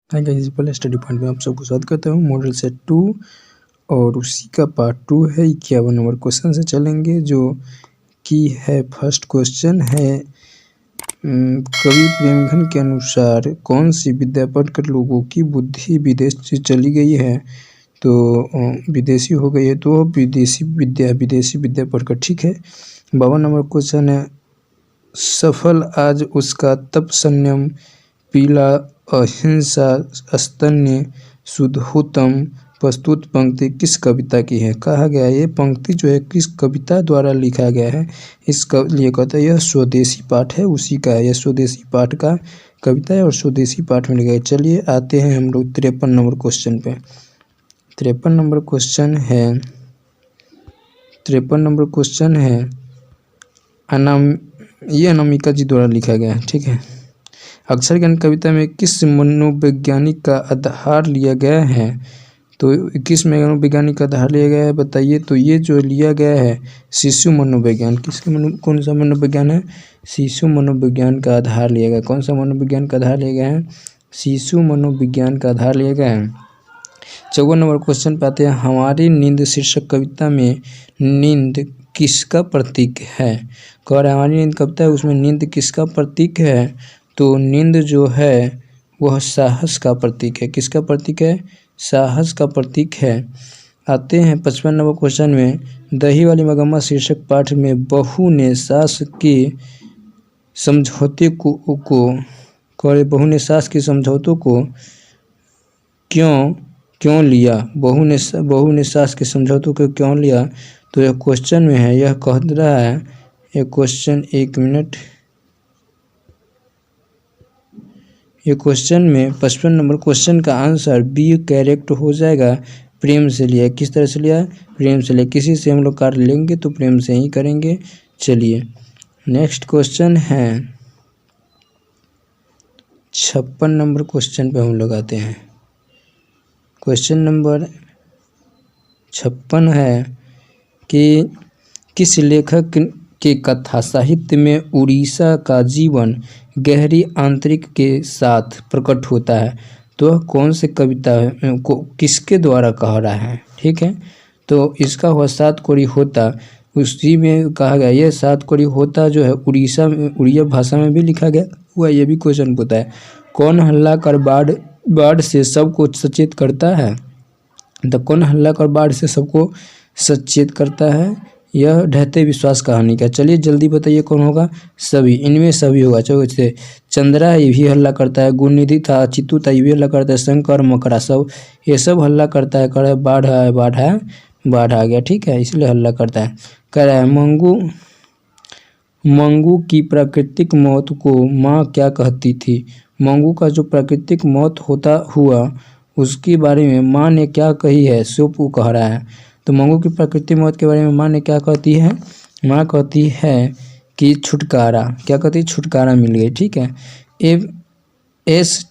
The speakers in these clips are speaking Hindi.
हाय गाइस, पहले स्टडी पॉइंट में आप सबको स्वागत करता हूँ। मॉडल सेट 2 और उसी का पार्ट 2 है। 51 नंबर क्वेश्चन से चलेंगे, जो कि है फर्स्ट क्वेश्चन है, कवि प्रेमघन के अनुसार कौन सी विद्या पढ़कर लोगों की बुद्धि विदेश से चली गई है? तो विदेशी हो गई है, तो विदेशी विद्या पढ़कर। ठीक है। 52 नंबर क्वेश्चन है, सफल आज उसका तप संयम, पीला अहिंसा, स्तन्य शुद्धोत्तम। प्रस्तुत पंक्ति किस कविता की है? कहा गया है ये पंक्ति जो है किस कविता द्वारा लिखा गया है, इसका लिए कहता है यह स्वदेशी पाठ है, उसी का है। यह स्वदेशी पाठ का कविता है और स्वदेशी पाठ में लिखा है। चलिए आते हैं हम लोग 53 नंबर क्वेश्चन पे। 53 नंबर क्वेश्चन है ये अनामिका जी द्वारा लिखा गया है। ठीक है। अक्षर ज्ञान कविता में किस मनोवैज्ञानिक का आधार लिया गया है? तो किस मनोवैज्ञानिक का आधार लिया गया है बताइए। तो ये जो लिया गया है शिशु मनोविज्ञान। कौन सा मनोविज्ञान है? शिशु मनोविज्ञान का आधार लिया गया। कौन सा मनोविज्ञान का आधार लिया गया है? शिशु मनोविज्ञान का आधार लिया गया है। 54 नंबर क्वेश्चन पे आते हैं, हमारी नींद शीर्षक कविता में नींद किसका प्रतीक है? कह रहा है हमारी नींद कविता है, उसमें नींद किसका प्रतीक है? तो नींद जो है वह साहस का प्रतीक है। किसका प्रतीक है? साहस का प्रतीक है। आते हैं 55 नंबर क्वेश्चन में, दही वाली मगम्मा शीर्षक पाठ में बहू ने सास के समझौते बहू ने सास के समझौतों को क्यों लिया? बहू ने सास के समझौतों को क्यों लिया? तो यह क्वेश्चन में है, यह कह रहा है ये क्वेश्चन, एक मिनट, ये क्वेश्चन में 55 नंबर क्वेश्चन का आंसर बी करेक्ट हो जाएगा। प्रेम से लिया। किस तरह से लिया? प्रेम से लिया। किसी से हम लोग कार्य लेंगे तो प्रेम से ही करेंगे। चलिए नेक्स्ट क्वेश्चन है 56 नंबर क्वेश्चन पे हम लोग आते हैं। क्वेश्चन नंबर 56 है कि किस लेखक के कथा साहित्य में उड़ीसा का जीवन गहरी आंतरिक के साथ प्रकट होता है? तो वह कौन से कविता को किसके द्वारा कह रहा है? ठीक है। तो इसका हुआ सात कोरी होता, उसी में कहा गया। यह सात कोरी होता जो है उड़िया भाषा में भी लिखा गया हुआ। ये भी क्वेश्चन पूछता है, कौन हल्ला कर बाढ़ से सबको सचेत करता है? तो कौन हल्ला कर बाढ़ से सबको सचेत करता है? यह ढहते विश्वास कहानी का। चलिए जल्दी बताइए कौन होगा? सभी, इनमें सभी होगा। चलो, चंद्रा ये भी हल्ला करता है, गुणनिधि था, चित्तू था, ये भी हल्ला करता है, शंकर मकरा सब, ये सब हल्ला करता है। कर बाढ़ है, बाढ़ आ गया। ठीक है, इसलिए हल्ला करता है। कह रहा है मंगू की प्राकृतिक मौत को माँ क्या कहती थी? मंगू का जो प्राकृतिक मौत हुआ उसके बारे में माँ ने क्या कही है, सो वो कह रहा है। तो मंगू की प्राकृतिक मौत के बारे में माँ ने क्या कहती है? माँ कहती है कि छुटकारा। क्या कहती है? छुटकारा मिल गई। ठीक है। एस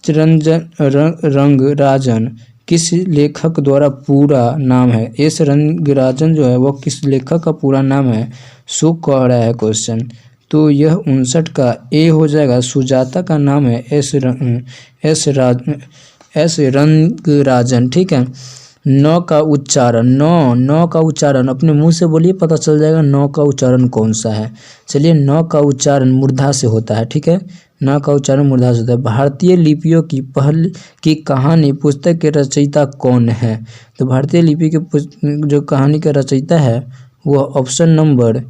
रंगराजन किस लेखक द्वारा पूरा नाम है? एस रंगराजन जो है वह किस लेखक का पूरा नाम है, सो कह रहा है क्वेश्चन। तो यह 59 का ए हो जाएगा। सुजाता का नाम है एस रंगराजन। ठीक है। नौ का उच्चारण अपने मुंह से बोलिए, पता चल जाएगा नौ का उच्चारण कौन सा है। चलिए, नौ का उच्चारण मूर्धा से होता है। ठीक है, नौ का उच्चारण मूर्धा से होता है। भारतीय लिपियों की पहल की कहानी पुस्तक के रचयिता कौन है? तो भारतीय लिपि के जो कहानी का रचयिता है वह ऑप्शन नंबर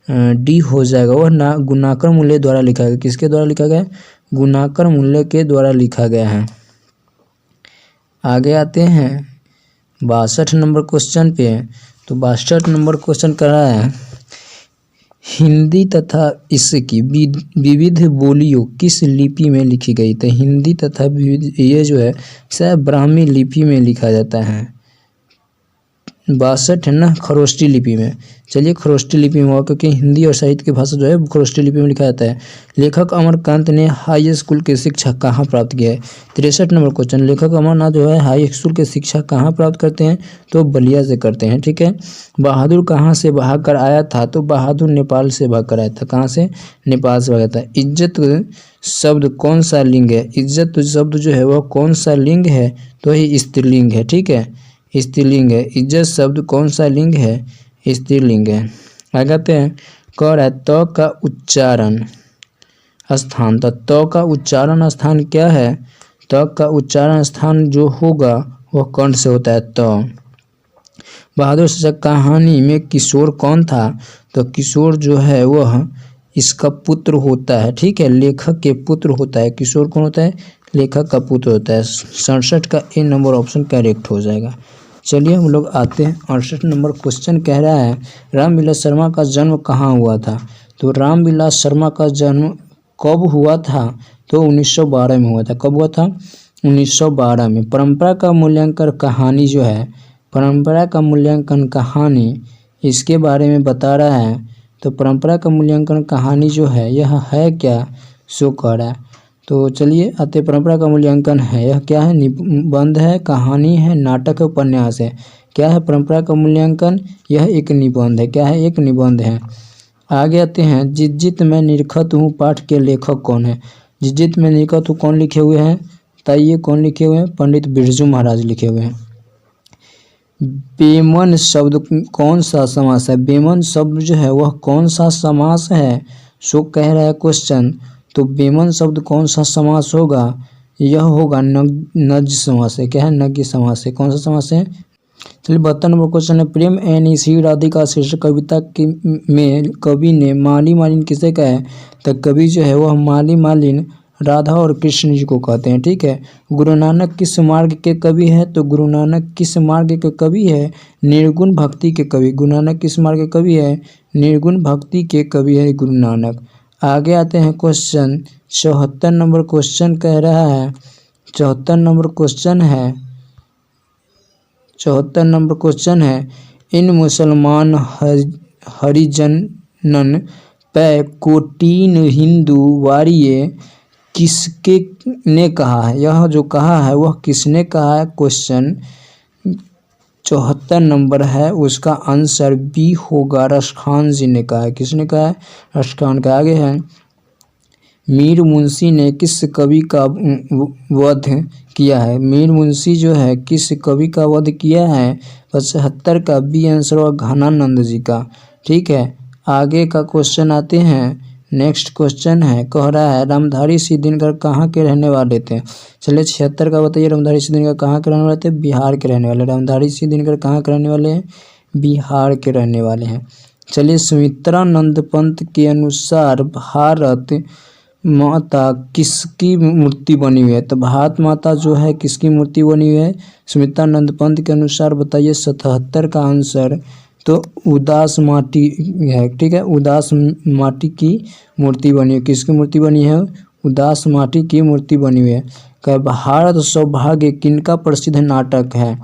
डी हो जाएगा। वह गुणाकर मूल्य द्वारा लिखा गया। किसके द्वारा लिखा गया? गुणाकर मूल्य के द्वारा लिखा गया है। आगे आते हैं 62 नंबर क्वेश्चन पे। तो 62 नंबर क्वेश्चन कर रहा है, हिंदी तथा इसकी विविध बोलियों किस लिपि में लिखी गई? तो हिंदी तथा विविध, ये जो है शायद ब्राह्मी लिपि में लिखा जाता है। 62 है ना खरोष्टी लिपि में। चलिए खरोष्टी लिपि में हुआ, क्योंकि हिंदी और साहित्य की भाषा जो है खरोष्टी लिपि में लिखा जाता है। लेखक अमरकांत ने हाई स्कूल की शिक्षा कहाँ प्राप्त की है? 63 नंबर क्वेश्चन, लेखक अमरनाथ जो है हाई स्कूल की शिक्षा कहाँ प्राप्त करते हैं? तो बलिया से करते हैं। ठीक है। बहादुर कहाँ से भाग कर आया था? तो बहादुर नेपाल से भाग कर आया था। कहाँ से? नेपाल से भागा था। इज्जत शब्द कौन सा लिंग है? इज्जत शब्द जो है वह कौन सा लिंग है? तो ये स्त्रीलिंग है। ठीक है, स्त्रीलिंग है। इज्जत शब्द कौन सा लिंग है? स्त्रीलिंग है। आगे आते हैं, कह रहा है त का उच्चारण स्थान। तो त का उच्चारण स्थान क्या है? त का उच्चारण स्थान जो होगा वह कंठ से होता है त। बहादुर शाह कहानी में किशोर कौन था? तो किशोर जो है वह इसका पुत्र होता है। ठीक है, लेखक के पुत्र होता है। किशोर कौन होता है? लेखक का पुत्र होता है। 67 का ए नंबर ऑप्शन करेक्ट हो जाएगा। चलिए हम लोग आते हैं 68 नंबर क्वेश्चन। कह रहा है रामविलास शर्मा का जन्म कहाँ हुआ था? तो रामविलास शर्मा का जन्म कब हुआ था? तो 1912 में हुआ था। कब हुआ था? 1912 में। परंपरा का मूल्यांकन कहानी जो है, परंपरा का मूल्यांकन कहानी इसके बारे में बता रहा है। तो परंपरा का मूल्यांकन कहानी जो है यह है क्या? सो कह रहा है। तो चलिए आते, परंपरा का मूल्यांकन है, यह क्या है? निबंध है, कहानी है, नाटक है, उपन्यास है। क्या है परंपरा का मूल्यांकन? यह एक निबंध है। क्या है? एक निबंध है। आगे आते हैं, जित जित मैं निरखत हूँ पाठ के लेखक कौन है? जित जित मैं निरखत हूँ कौन लिखे हुए हैं? बताइए कौन लिखे हुए हैं? पंडित बिरजू महाराज लिखे हुए हैं। बेमन शब्द कौन सा समास है? बेमन शब्द जो है वह कौन सा समास है? सो कह रहा है क्वेश्चन। तो बेमन शब्द कौन सा समास होगा? यह होगा नज्ञ समास है। क्या है? नज्ञ समास है। कौन सा समास है? चलिए 72 नंबर क्वेश्चन है, प्रेम एनी सी राधिका शीर्षक कविता की में कवि ने माली मालिन किसे कहा है? तो कवि जो है वह माली मालिन राधा और कृष्ण जी को कहते हैं। ठीक है। गुरु नानक किस मार्ग के कवि है? तो गुरु नानक किस मार्ग के कवि है? निर्गुण भक्ति के कवि। गुरु नानक किस मार्ग के कवि है? निर्गुण भक्ति के कवि है गुरु नानक। आगे आते हैं क्वेश्चन 74 नंबर क्वेश्चन। कह रहा है 74 नंबर क्वेश्चन है, 74 नंबर क्वेश्चन है, इन मुसलमान हरिजनन पै कोटीन हिंदू वारिये किसके ने कहा है? यह जो कहा है वह किसने कहा है? क्वेश्चन 74 नंबर है, उसका आंसर बी होगा, रसखान जी ने कहा है। किसने कहा है? रसखान का। आगे है, मीर मुंशी ने किस कवि का वध किया है? मीर मुंशी जो है किस कवि का वध किया है? 75 का बी आंसर हुआ घनानंद जी का। ठीक है। आगे का क्वेश्चन आते हैं, नेक्स्ट क्वेश्चन है, कह रहा है रामधारी सिंह दिनकर कहाँ के रहने वाले थे? चलिए 76 का बताइए, रामधारी सिंह दिनकर कहाँ के रहने वाले थे? बिहार के रहने वाले। रामधारी सिंह दिनकर कहाँ के रहने वाले हैं? बिहार के रहने वाले हैं। चलिए सुमित्रानंद पंत के अनुसार भारत माता किसकी मूर्ति बनी हुई है? तो भारत माता जो है किसकी मूर्ति बनी हुई है? सुमित्रानंद पंत के अनुसार बताइए। 77 का आंसर तो उदास माटी है। ठीक है, उदास माटी की मूर्ति बनी है। किसकी मूर्ति बनी है? उदास माटी की मूर्ति बनी हुई है। क्या भारत सौभाग्य किनका प्रसिद्ध नाटक है?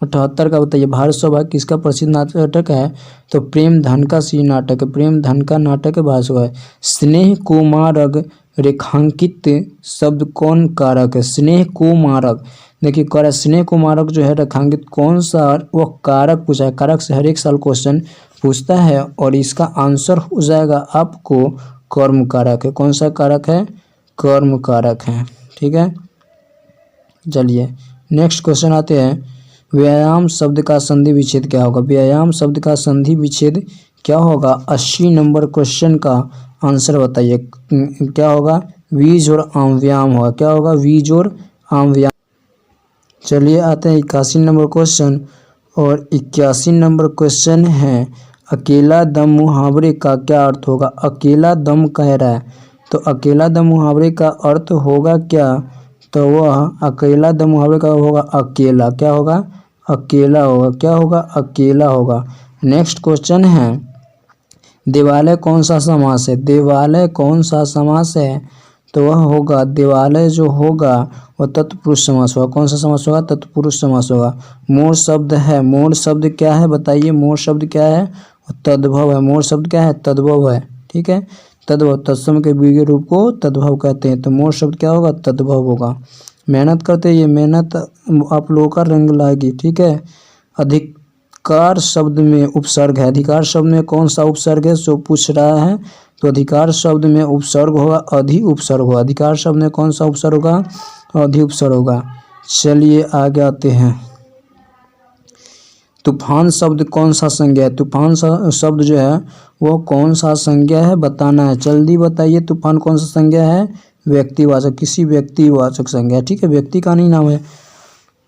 78 का बताइए, भारत सौभाग्य किसका प्रसिद्ध नाटक है? तो प्रेम धन का सी नाटक है। प्रेम धन का नाटक है भारत सौभाग्य। स्नेह को मार्ग रेखांकित शब्द कौन कारक है? स्नेह को मारक, देखिए कारक, स्नेह को मारक जो है रेखांकित कौन सा वो कारक पूछा है। कारक से हर एक साल क्वेश्चन पूछता है और इसका आंसर हो जाएगा आपको कर्म कारक है। कौन सा कारक है? कर्म कारक है। ठीक है। चलिए नेक्स्ट क्वेश्चन आते हैं, व्यायाम शब्द का संधि विच्छेद क्या होगा? व्यायाम शब्द का संधि विच्छेद क्या होगा? 80 नंबर क्वेश्चन का आंसर बताइए क्या होगा? वीज और आम व्यायाम होगा। क्या होगा? वीज और आम व्यायाम। चलिए आते हैं 81 नंबर क्वेश्चन, और 81 नंबर क्वेश्चन है, अकेला दम मुहावरे का क्या अर्थ होगा? अकेला दम कह रहा है, तो अकेला दम मुहावरे का अर्थ होगा क्या? तो वह अकेला दम मुहावरे का होगा अकेला। क्या होगा? अकेला होगा। क्या होगा? अकेला होगा। नेक्स्ट क्वेश्चन है, देवालय कौन सा समास है? देवालय कौन सा समास है? तो वह होगा देवालय जो होगा वह तत्पुरुष समास होगा। कौन सा समास होगा? तत्पुरुष समास होगा। मोर शब्द है, मोर शब्द क्या है बताइए? मोर शब्द क्या है? तद्भव है। मोर शब्द क्या है? तद्भव है। ठीक है, तद्भव, तत्सम के विग्रह रूप को तद्भव कहते हैं। तो मोर शब्द क्या होगा? तद्भव होगा। मेहनत करते, ये मेहनत आप लोगों का रंग लाएगी। ठीक है, अधिकार शब्द में उपसर्ग है। अधिकार शब्द में कौन सा उपसर्ग है सो पूछ रहा है। तो अधिकार शब्द में उपसर्ग होगा, अधि उपसर्ग होगा। अधिकार शब्द में कौन सा उपसर्ग होगा? अधि उपसर्ग होगा। चलिए आगे आते हैं। तूफान शब्द कौन सा संज्ञा है? तूफान शब्द जो है वो कौन सा संज्ञा है बताना है। जल्दी बताइए, तूफान कौन सा संज्ञा है? व्यक्तिवाचक, किसी व्यक्तिवाचक संज्ञा। ठीक है, व्यक्ति का नहीं नाम है।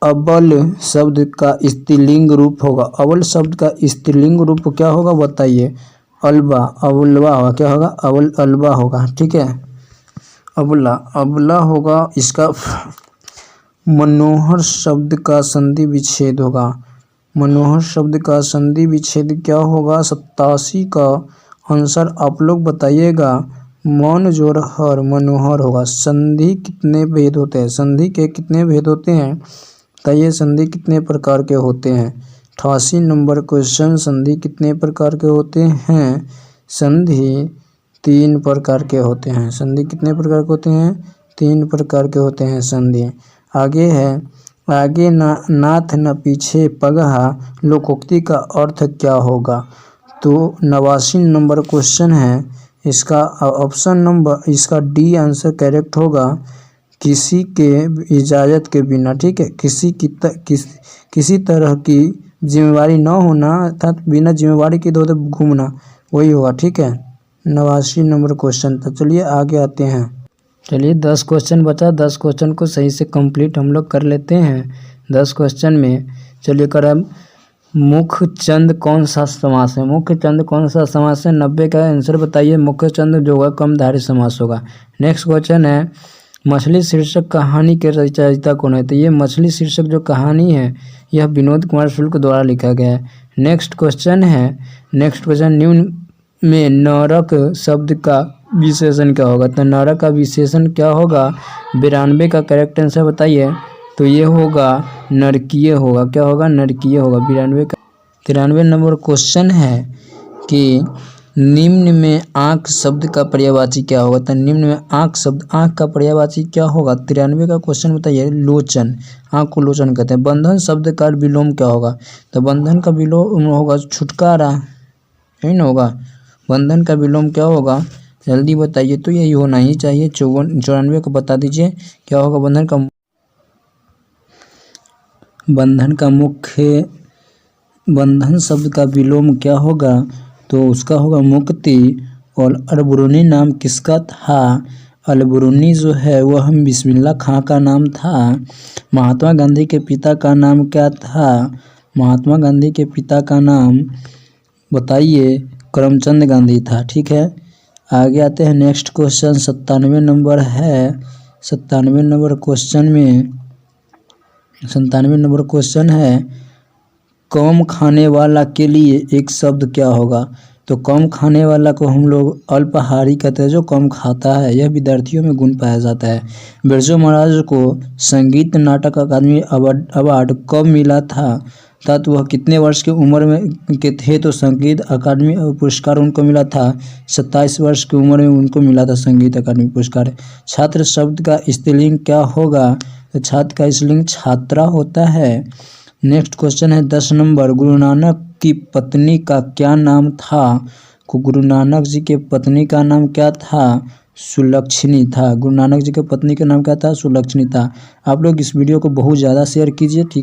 अबल शब्द का स्त्रीलिंग रूप होगा। अबल शब्द का स्त्रीलिंग रूप क्या होगा बताइए? अल्बा, अबुलवा होगा। क्या होगा? अल्बा होगा। ठीक है, अबला, अबला होगा। इसका मनोहर शब्द का संधि विच्छेद होगा। मनोहर शब्द का संधि विच्छेद क्या होगा? 87 का आंसर आप लोग बताइएगा। मन जोर हर मनोहर होगा। संधि कितने भेद होते हैं? संधि के कितने भेद होते हैं बताइए? संधि कितने प्रकार के होते हैं? 88 नंबर क्वेश्चन, संधि कितने प्रकार के होते हैं? संधि 3 प्रकार के होते हैं। संधि कितने प्रकार के होते हैं? 3 प्रकार के होते हैं संधि। आगे है, आगे नाथ न पीछे पगहा लोकोक्ति का अर्थ क्या होगा? तो 89 नंबर क्वेश्चन है। इसका ऑप्शन नंबर, इसका डी आंसर करेक्ट होगा। किसी के इजाज़त के बिना। ठीक है, किसी तरह की जिम्मेवारी न होना अर्थात बिना जिम्मेवारी के इधर उधर घूमना, वही होगा। ठीक है, 89 नंबर क्वेश्चन था। चलिए आगे आते हैं। चलिए 10 क्वेश्चन बचा, 10 क्वेश्चन को सही से कंप्लीट हम लोग कर लेते हैं। 10 क्वेश्चन में चलिए करब मुख्य चंद कौन सा समास है? मुख्य चंद कौन सा समास है? 90 का आंसर बताइए। मुख्य चंद जो होगा कम धारी समास होगा। नेक्स्ट क्वेश्चन है, मछली शीर्षक कहानी के रचयिता कौन है? तो ये मछली शीर्षक जो कहानी है यह विनोद कुमार शुक्ल द्वारा लिखा गया है। नेक्स्ट क्वेश्चन है, नेक्स्ट क्वेश्चन, निम्न में नरक शब्द का विशेषण क्या होगा? तो नरक का विशेषण क्या होगा? 92 का करेक्ट आंसर बताइए। तो ये होगा नरकीय होगा। क्या होगा? नरकीय होगा। 92 का 93 नंबर क्वेश्चन है कि निम्न में आँख शब्द का पर्यायवाची क्या होगा? तो निम्न में आँख शब्द, आँख का पर्यायवाची क्या होगा? 93 का क्वेश्चन बताइए। लोचन, आँख को लोचन कहते हैं। बंधन शब्द का विलोम क्या होगा? तो बंधन का विलोम होगा छुटकारा, यही ना होगा। बंधन का विलोम क्या होगा? जल्दी बताइए। तो यही होना ही चाहिए। 94 को बता दीजिए क्या होगा? बंधन शब्द का विलोम क्या होगा? तो उसका होगा मुक्ति। और अलबरूनी नाम किसका था? अलबरूनी जो है वह बिस्मिल्लाह खां का नाम था। महात्मा गांधी के पिता का नाम क्या था? महात्मा गांधी के पिता का नाम बताइए। करमचंद गांधी था। ठीक है, आगे आते हैं। नेक्स्ट क्वेश्चन 97 नंबर है। 97 नंबर क्वेश्चन में 97 नंबर क्वेश्चन है, कम खाने वाला के लिए एक शब्द क्या होगा? तो कम खाने वाला को हम लोग अल्पाहारी कहते हैं, जो कम खाता है। यह विद्यार्थियों में गुण पाया जाता है। बिरजू महाराज को संगीत नाटक अकादमी अवार्ड कब मिला था? तब वह कितने वर्ष की उम्र में के थे? तो संगीत अकादमी पुरस्कार उनको मिला था 27 वर्ष की उम्र में उनको मिला था संगीत अकादमी पुरस्कार। छात्र शब्द का स्त्रीलिंग क्या होगा? तो छात्र का स्त्रीलिंग छात्रा होता है। नेक्स्ट क्वेश्चन है 10 नंबर, गुरु नानक की पत्नी का क्या नाम था? गुरु नानक जी के पत्नी का नाम क्या था? सुलक्षणी था। गुरु नानक जी के पत्नी का नाम क्या था? सुलक्षणी था। आप लोग इस वीडियो को बहुत ज़्यादा शेयर कीजिए। ठीक।